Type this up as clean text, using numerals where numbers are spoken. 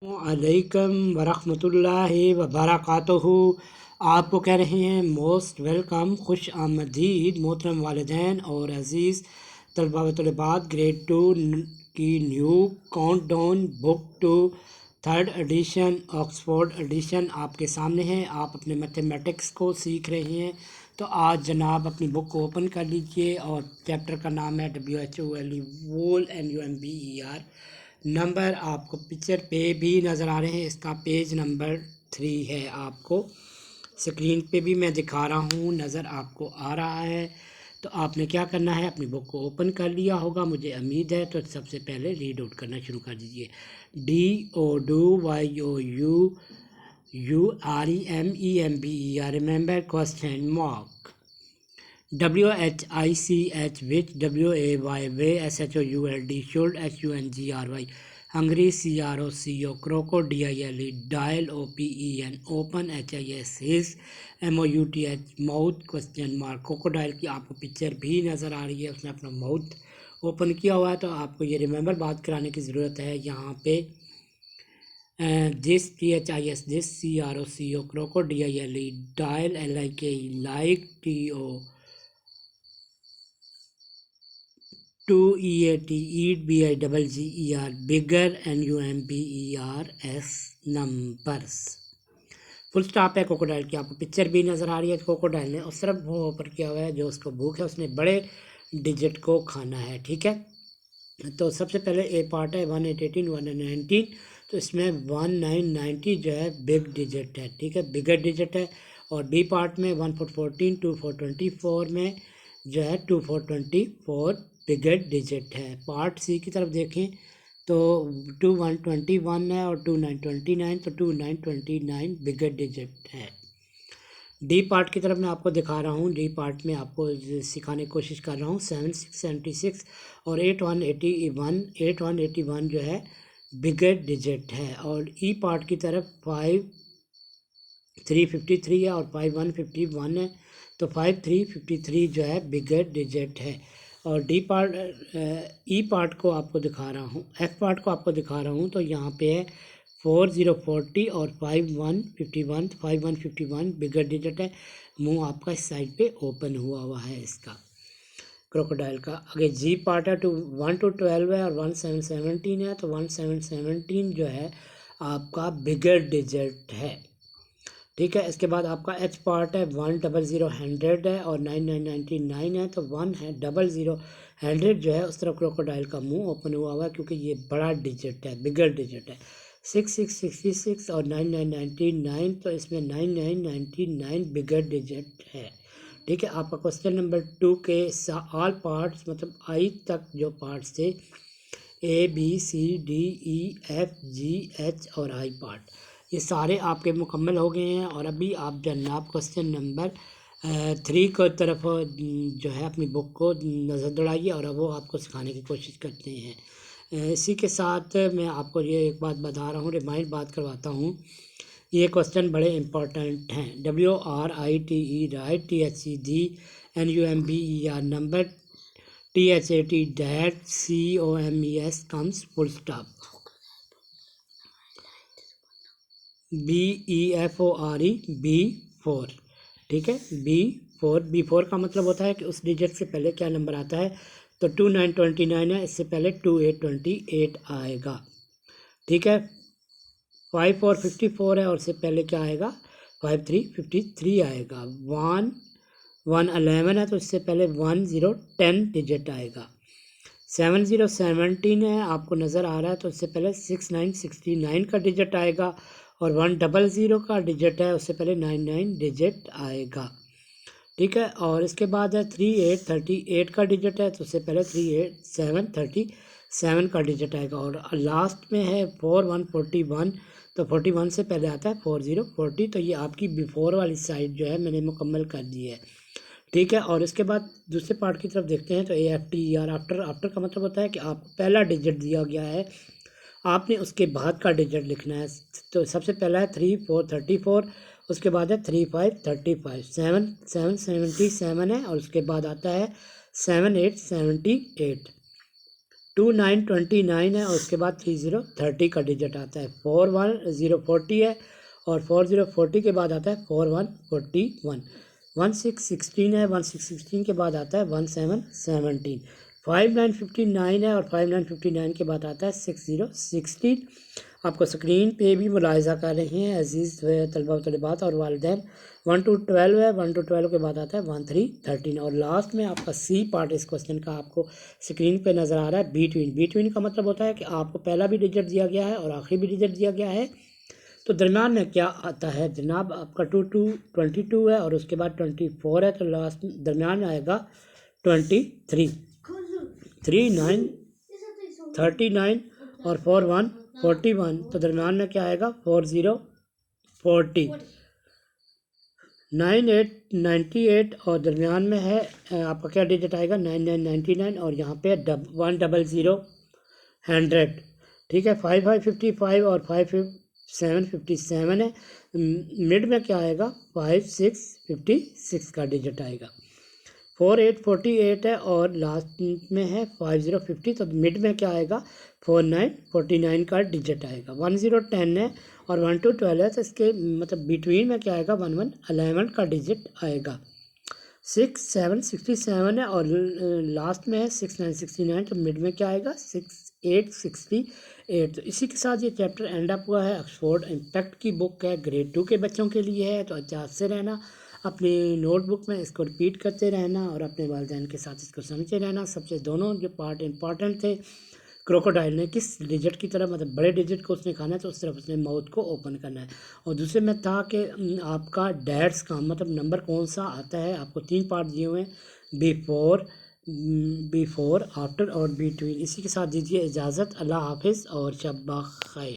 अलैकम वरहमतुल्लाहि वबरकातुहू। आपको कह रहे हैं मोस्ट वेलकम, खुश आमदीद मोहतरम वालिदैन और अज़ीज़ तलबा व तलबात। ग्रेड 2 की new countdown book two third edition Oxford edition आपके सामने है। आप अपने मैथमेटिक्स को सीख रहे हैं, तो आज जनाब अपनी बुक को ओपन कर लीजिए और चैप्टर का नाम है WHOLE वोल NUMBER। नंबर आपको पिक्चर पे भी नज़र आ रहे हैं, इसका पेज नंबर 3 है। आपको स्क्रीन पे भी मैं दिखा रहा हूँ, नज़र आपको आ रहा है। तो आपने क्या करना है, अपनी बुक को ओपन कर लिया होगा मुझे उम्मीद है। तो सबसे पहले रीड आउट करना शुरू कर दीजिए। DODYOUREMEMBER remember question mark. WHICH which WAYSHOULD should HUNGRY hungry CROCO crocodile dial OPEN open HIS his MOUTH mouth question mark। crocodile की आपको पिक्चर भी नज़र आ रही है, उसने अपना माउथ ओपन किया हुआ है। तो आपको ये रिमेंबर बात कराने की ज़रूरत है। यहाँ पे this THIS this CROCO crocodile dial LIK like TO 2EAT eat BIGGER bigger NUMBERS numbers। Full stop है क्रोकोडाइल की, आपको पिक्चर भी नज़र आ रही है। क्रोकोडाइल ने उस तरफ वो ऊपर किया हुआ है जो उसको भूख है, उसने बड़े डिजिट को खाना है। ठीक है, तो सबसे पहले ए पार्ट है 1818 119, तो इसमें 1990 जो है बिग डिजिट है। ठीक है, बिगर डिजिट है। और बी पार्ट में 1414 2424 में जो है 2424 बिगर डिजिट है। पार्ट सी की तरफ देखें तो 2121 है और 2929, तो 2929 बिगर डिजिट है। डी पार्ट की तरफ मैं आपको दिखा रहा हूँ। डी पार्ट में आपको सिखाने की कोशिश कर रहा हूँ 7676 और 8181 जो है बिगर डिजिट है। और ई पार्ट की तरफ 5353 है और 5151 है, तो 5353 जो है बिगर डिजिट है। और डी पार्ट ई पार्ट को आपको दिखा रहा हूँ, एफ पार्ट को आपको दिखा रहा हूँ। तो यहाँ पे है 4040 और 5151, 5151 बिगर डिजिट है। मुंह आपका इस साइड पे ओपन हुआ है इसका क्रोकोडाइल का। आगे जी पार्ट है 1 to 12 है और 1717 है, तो 1717 जो है आपका बिगर डिजिट है। ठीक है, इसके बाद आपका एच पार्ट है 100 है और 9999 है, तो 100 जो है उस तरफ क्रोकोडाइल का मुंह ओपन हुआ है क्योंकि ये बड़ा डिजिट है, बिगर डिजिट है। 6666 और 9999, तो इसमें 9999 बिगर डिजिट है। ठीक है, आपका क्वेश्चन नंबर 2 के ऑल पार्ट्स मतलब आई तक जो पार्ट्स थे ABCDEFGH और आई पार्ट, ये सारे आपके मुकम्मल हो गए हैं। और अभी आप जनाब क्वेश्चन नंबर 3 की तरफ जो है अपनी बुक को नज़र दौड़ाइए और अब वो आपको सिखाने की कोशिश करते हैं। इसी के साथ मैं आपको ये एक बात बता रहा हूँ, रिमाइंड बात करवाता हूँ। ये क्वेश्चन बड़े इंपॉर्टेंट हैं। WRITE right, THED NUMBER number, THAT that, COMES comes full stop, BEFORE B4। ठीक है, B4 का मतलब होता है कि उस डिजिट से पहले क्या नंबर आता है। तो 2929 है, इससे पहले 2828 आएगा। ठीक है, 5454 है और उससे पहले क्या आएगा 5353 आएगा। 1111 है, तो इससे पहले 1010 डिजिट आएगा। 7017 है, आपको नज़र आ रहा है, तो इससे पहले 6969 का डिजिट आएगा। और 100 का डिजिट है, उससे पहले 99 डिजिट आएगा। ठीक है, और इसके बाद है 3838 का डिजिट है, तो उससे पहले 38737 का डिजिट आएगा। और लास्ट में है 4141, तो 41 से पहले आता है 4040, तो ये आपकी बिफोर वाली साइड जो है मैंने मुकम्मल कर दी है। ठीक है, और इसके बाद दूसरे पार्ट की तरफ देखते हैं। तो AFTER आफ्टर का मतलब होता है कि आपको पहला डिजिट दिया गया है, आपने उसके बाद का डिजिट लिखना है। तो सबसे पहला है 3434, उसके बाद है 3535, 7777 है और उसके बाद आता है 7878। 2929 है और उसके बाद 3030 का डिजिट आता है। 41040 है और 4040 के बाद आता है 4141। 1616 है, 1616 के बाद आता है 1717। 5959 है और 5959 के बाद आता है 6016। आपको स्क्रीन पे भी मुलाहिजा कर रहे हैं अजीज़ तलबा व तलिबात और वालिदैन। 1 to 12 है, 1 to 12 के बाद आता है 1313 और लास्ट में आपका सी पार्ट इस क्वेश्चन का आपको स्क्रीन पे नज़र आ रहा है बिटवीन। बिटवीन का मतलब होता है कि आपको पहला भी डिजिट दिया गया है और आखिरी भी डिजिट दिया गया है, तो दरम्यान में क्या आता है जनाब? आपका 22 है और उसके बाद 24 है, तो लास्ट दरम्यान में आएगा 23। 39 39 और 41 41, तो दरम्यान में क्या आएगा? 40 98 98 और दरमियान में है आपका क्या डिजिट आएगा? 9999 और यहाँ पे 100 100। ठीक है, 5555 और 5757 है। मिड में क्या आएगा? 5656 का डिजिट आएगा। 4848 है और लास्ट में है 5050, तो मिड में क्या आएगा? 4949 का डिजिट आएगा। 1010 है और 1 to 12 है, तो इसके मतलब बिटवीन में क्या आएगा? 1111 का डिजिट आएगा। 6767 है और लास्ट में है 6969, तो मिड में क्या आएगा? 6868। तो इसी के साथ ये चैप्टर एंड अप हुआ है। ऑक्सफोर्ड इम्पैक्ट की बुक है, ग्रेड 2 के बच्चों के लिए है, तो एहतियात से रहना, अपनी नोटबुक में इसको रिपीट करते रहना और अपने वालिदैन के साथ इसको समझते रहना। सबसे दोनों जो पार्ट इंपॉर्टेंट थे, क्रोकोडाइल ने किस डिजिट की तरफ, मतलब बड़े डिजिट को उसने खाना है तो उस तरफ उसने माउथ को ओपन करना है। और दूसरे में था कि आपका डैट्स का मतलब नंबर कौन सा आता है। आपको 3 पार्ट दिए हुए हैं, बिफोर, आफ्टर और बिटवीन। इसी के साथ दीजिए इजाज़त। अल्लाह हाफिज़ और शब खैर।